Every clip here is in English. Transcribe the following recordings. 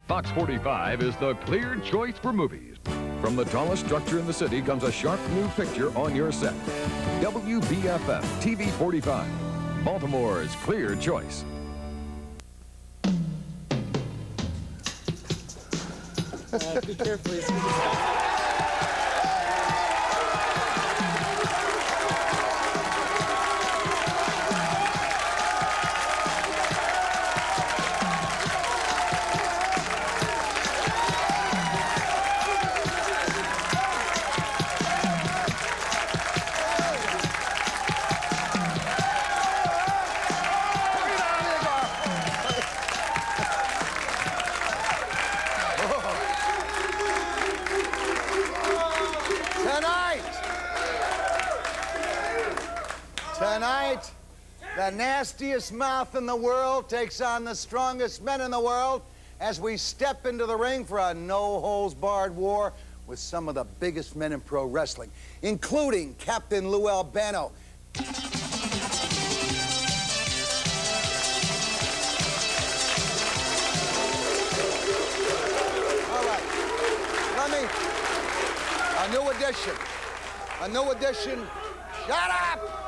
Fox 45 is the clear choice for movies. From the tallest structure in the city comes a sharp new picture on your set. WBFF TV 45, Baltimore's clear choice. Be careful. Tonight, the nastiest mouth in the world takes on the strongest men in the world as we step into the ring for a no-holds-barred war with some of the biggest men in pro wrestling, including Captain Lou Albano. All right, a new edition, shut up!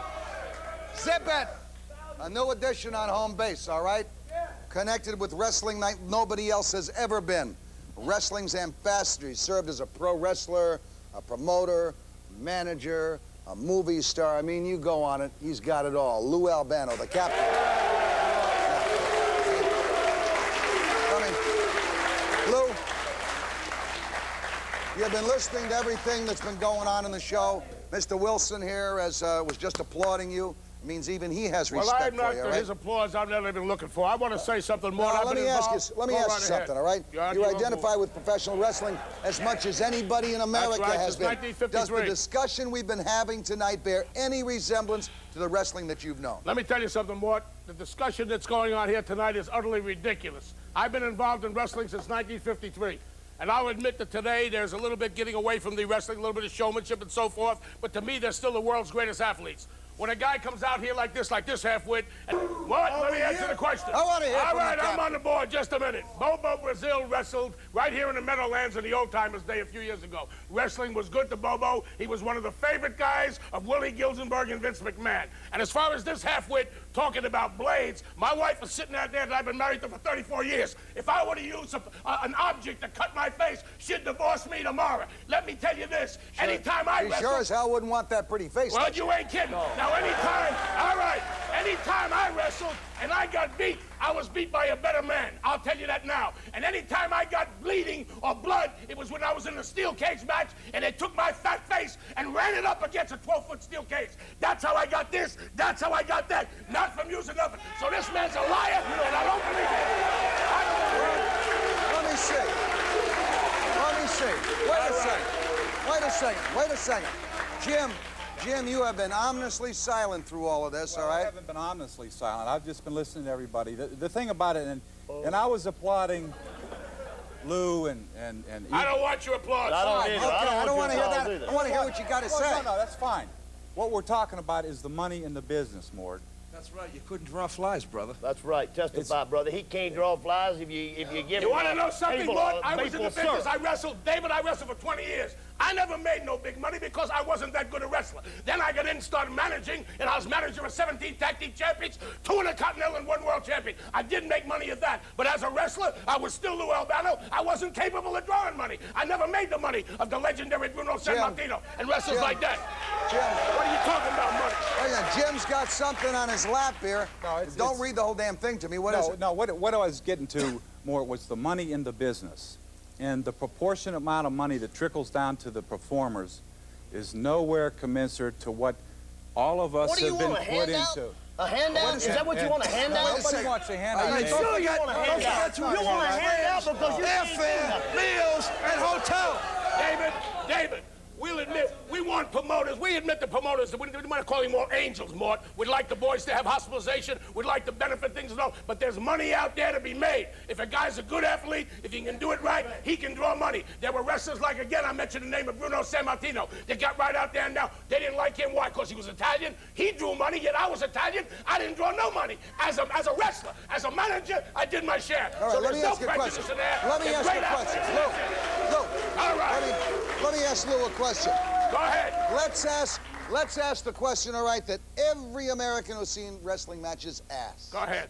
Zip it! A new edition on home base, all right? Connected with wrestling like nobody else has ever been. Wrestling's ambassador. He served as a pro wrestler, a promoter, manager, a movie star. I mean, you go on it. He's got it all. Lou Albano, the captain. Lou, you've been listening to everything that's been going on in the show. Mr. Wilson here was just applauding you. It means even he has respect for you, Well, I'm not his applause I'm not even looking for. I want to say something more. Let me ask you something, all right? You identify with professional wrestling as much as anybody in America has been. Does the discussion we've been having tonight bear any resemblance to the wrestling that you've known? Let me tell you something, Mort. The discussion that's going on here tonight is utterly ridiculous. I've been involved in wrestling since 1953. And I'll admit that today there's a little bit getting away from the wrestling, a little bit of showmanship and so forth, but to me, they're still the world's greatest athletes. When a guy comes out here like this half-wit, and what? Let me answer the question. I want to hear All from right, the I'm on the board. Just a minute. Bobo Brazil wrestled right here in the Meadowlands in the old-timers' day a few years ago. Wrestling was good to Bobo. He was one of the favorite guys of Willie Gilzenberg and Vince McMahon. And as far as this half-wit talking about blades, my wife is sitting out there and I've been married to for 34 years. If I were to use an object to cut my face, she'd divorce me tomorrow. Let me tell you this. Sure. Anytime I wrestle... You sure as hell wouldn't want that pretty face. Well, you ain't kidding. No. Now, anytime I wrestled and I got beat, I was beat by a better man. I'll tell you that now. And anytime I got bleeding or blood, it was when I was in a steel cage match and they took my fat face and ran it up against a 12-foot steel cage. That's how I got this. That's how I got that. Not from using nothing. So this man's a liar, and I don't believe it. Let me see. Wait a second. Jim, you have been ominously silent through all of this, all right? I haven't been ominously silent. I've just been listening to everybody. The thing about it, and I was applauding Lou and I don't want your applause. I don't want to hear that. I want to hear what you got to say. No, that's fine. What we're talking about is the money in the business, Mort. That's right. You couldn't draw flies, brother. That's right. Testify, brother. He can't draw flies if you give him... You want to know something, Mort? I was in the business. I wrestled for 20 years. I never made no big money because I wasn't that good a wrestler. Then I got in and started managing, and I was manager of 17 tag team champions, 2 Intercontinental and 1 world champion. I did make money at that, but as a wrestler, I was still Lou Albano. I wasn't capable of drawing money. I never made the money of the legendary Bruno Sammartino and wrestlers like that. Jim, what are you talking about, money? Oh, yeah, Jim's got something on his lap here. No, don't read the whole damn thing to me. What is it? No, what I was getting to more was the money in the business. And the proportionate amount of money that trickles down to the performers is nowhere commensurate to what all of us have been put into. A handout? Is that what you want, a handout? Nobody wants a handout. Sure you want a handout. You want a handout because you airfare, meals, and hotel. David, we'll admit, we we want promoters. We admit the promoters. We want to call them more angels, Mort. We'd like the boys to have hospitalization. We'd like to benefit things and all. But there's money out there to be made. If a guy's a good athlete, if he can do it right, he can draw money. There were wrestlers like, again, I mentioned the name of Bruno Sammartino. They got right out there and now they didn't like him. Why? Because he was Italian. He drew money, yet I was Italian. I didn't draw no money. As a wrestler, as a manager, I did my share. All right, so let me there's ask no you a prejudice question. in there. Let me They're ask you great a question. athletes. Lou, All right. let me ask Lou a question. Go ahead. Let's ask the question, all right, that every American who's seen wrestling matches asks. Go ahead.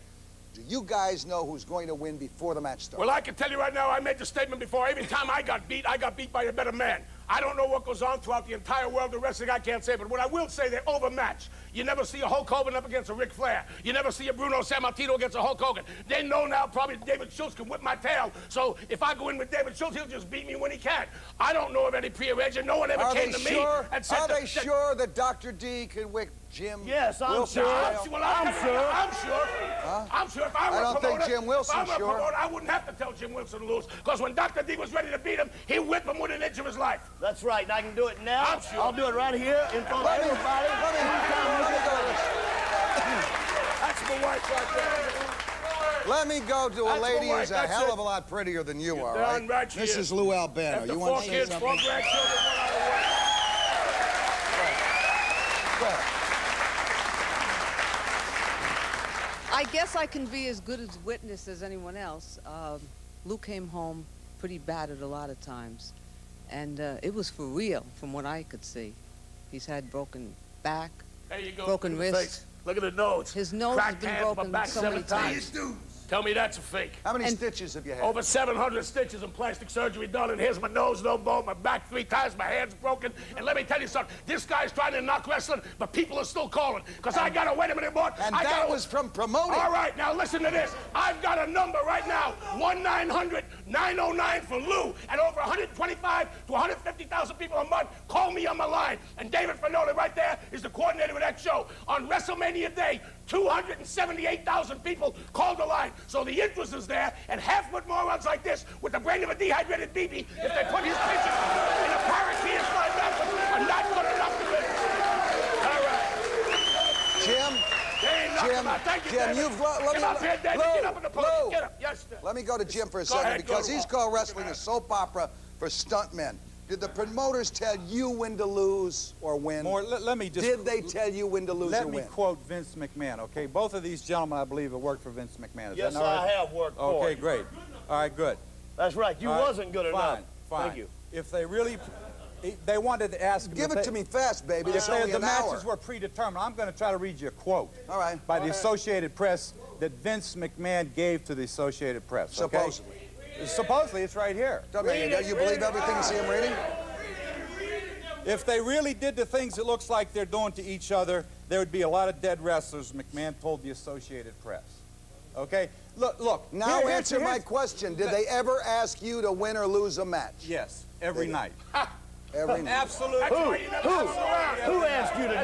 Do you guys know who's going to win before the match starts? Well, I can tell you right now, I made the statement before. Every time I got beat by a better man. I don't know what goes on throughout the entire world of wrestling. I can't say, but what I will say, they're overmatched. You never see a Hulk Hogan up against a Ric Flair. You never see a Bruno Sammartino against a Hulk Hogan. They know now probably David Schultz can whip my tail. So if I go in with David Schultz, he'll just beat me when he can. I don't know of any prearrangement. No one ever came to me and said Are they sure that Dr. D can whip Jim? Yes, I'm Wilson sure. tail? I'm sure. I'm sure. Huh? I'm sure if I were I a don't think promoter, Jim Wilson's if I were a sure. promoter, I wouldn't have to tell Jim Wilson to lose. Because when Dr. D was ready to beat him, he whipped him within an inch of his life. That's right, and I can do it now. I'm sure. I'll do it right here in front of everybody. That's my wife right there. Let me go to a That's lady my wife, who's a that's hell it. of a lot prettier than you are, darn right? right she This is. is Lou Albano. After You 4 want to say kids, something? 4 grandchildren, one out of work. Go ahead. I guess I can be as good as witness as anyone else. Lou came home pretty battered a lot of times, and it was for real from what I could see. He's had broken back, There you go. broken Look at the wrist. face. Look at the nose. His nose Cracked has been hands, my broken back so 7 many times. times. Tell me that's a fake. How many And- stitches have you had? Over 700 stitches and plastic surgery done, and here's my nose, no bone, my back 3 times, my hand's broken. And let me tell you something, this guy's trying to knock wrestling, but people are still calling. Because I got to wait a minute, Mort. And I that gotta, was from promoting. All right, now listen to this. I've got a number right now, 1-900-909 for Lou, and over 125 to 150,000 people a month call me on my line. And David Fernoli right there is the coordinator of that show. On WrestleMania Day, 278,000 people called the line. So the interest is there, and half-foot morons like this, with the brain of a dehydrated BB, if they put his pictures in a parakeet slide backwards, are not good enough to win. All right. Jim, They ain't knocking Jim, out. Thank you, Jim, David. you've let me Get up here, David. Lou, Get up in the podium. Lou. Get up. Yes, sir. let me go to Jim for a Go second ahead, go because to he's Walt. called wrestling a soap opera for stuntmen. Did the promoters tell you when to lose or win? More, let me just... Did they tell you when to lose Let or me win? quote Vince McMahon, okay? Both of these gentlemen, I believe, have worked for Vince McMahon. Is Yes, that all right? I have worked for Okay, him. great. All right, good. That's right. You All right, wasn't good fine, enough. Fine. Thank you. If they really... They wanted to ask... Give it to me fast, baby. If It's only the an hour. matches were predetermined, I'm going to try to read you a quote. All right. By the Associated Press that Vince McMahon gave to the Associated Press, okay? Supposedly. Supposedly, it's right here. Tell me, you believe everything you see him reading? If they really did the things it looks like they're doing to each other, there would be a lot of dead wrestlers, McMahon told the Associated Press. Okay? Look. Now here- answer my here's- question. Did they ever ask you to win or lose a match? Yes, every They- night. Every night. Absolutely. That's why you never have him around. Who asked you to